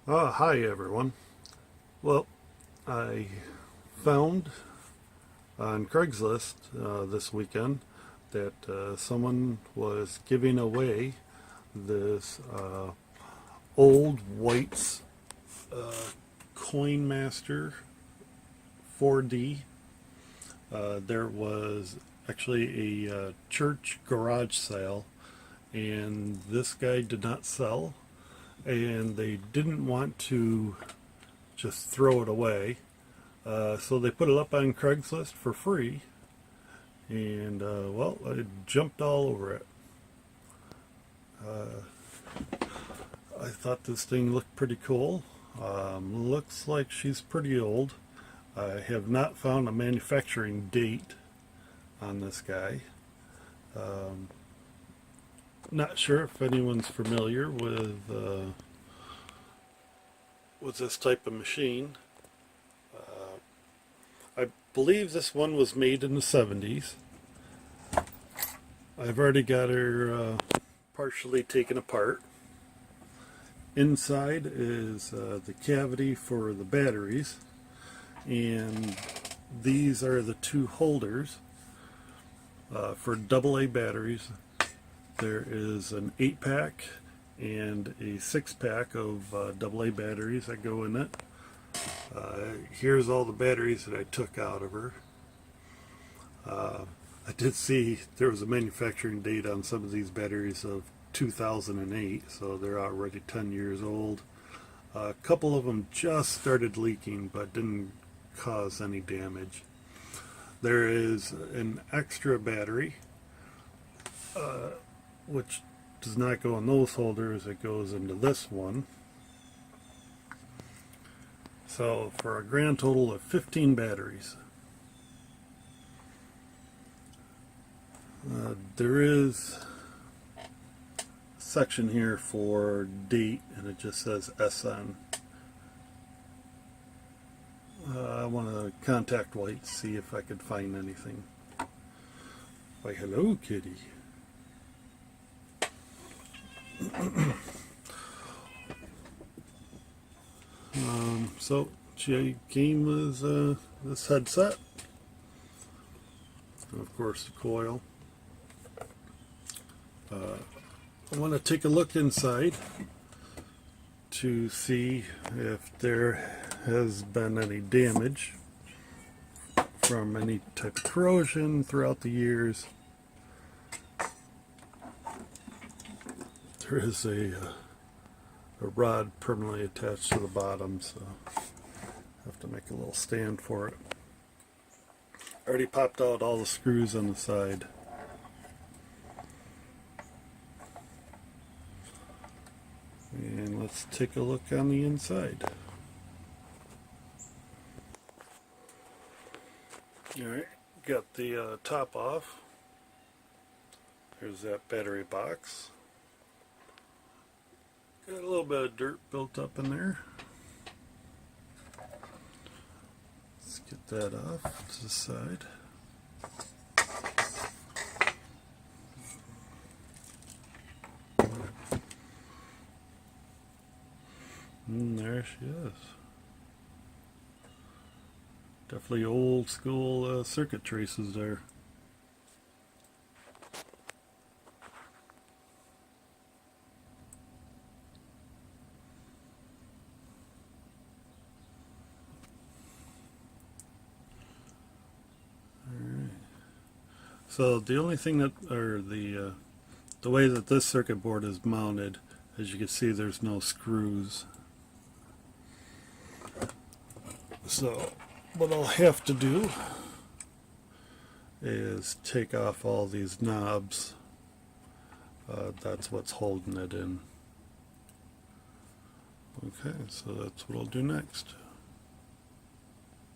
Hi everyone. Well, I found on Craigslist this weekend that someone was giving away this old White's CoinMaster 4D. There was actually a church garage sale, and this guy did not sell, and they didn't want to just throw it away, so they put it up on Craigslist for free, and well, I jumped all over it. I thought this thing looked pretty cool. Looks like she's pretty old. I have not found a manufacturing date on this guy. Not sure if anyone's familiar with this type of machine. I believe this one was made in the 70s. I've already got her partially taken apart. Inside is the cavity for the batteries, and these are the two holders for AA batteries. There is an 8-pack and a 6-pack of AA batteries that go in it. Here's all the batteries that I took out of her. I did see there was a manufacturing date on some of these batteries of 2008, so they're already 10 years old. A couple of them just started leaking but didn't cause any damage. There is an extra battery which does not go in those holders, it goes into this one. So for a grand total of 15 batteries. There is a section here for date, and it just says SN. I want to contact White, see if I could find anything. Why, hello, kitty. So she came with this headset, and of course the coil. I want to take a look inside to see if there has been any damage from any type of corrosion throughout the years. There is a rod permanently attached to the bottom, so I have to make a little stand for it. I already popped out all the screws on the side. And let's take a look on the inside. Alright, got the top off. There's that battery box. Got a little bit of dirt built up in there. Let's get that off to the side. And there she is. Definitely old school circuit traces there. So the only thing that, or the way that this circuit board is mounted, as you can see, there's no screws. So what I'll have to do is take off all these knobs. That's what's holding it in. Okay, so that's what I'll do next.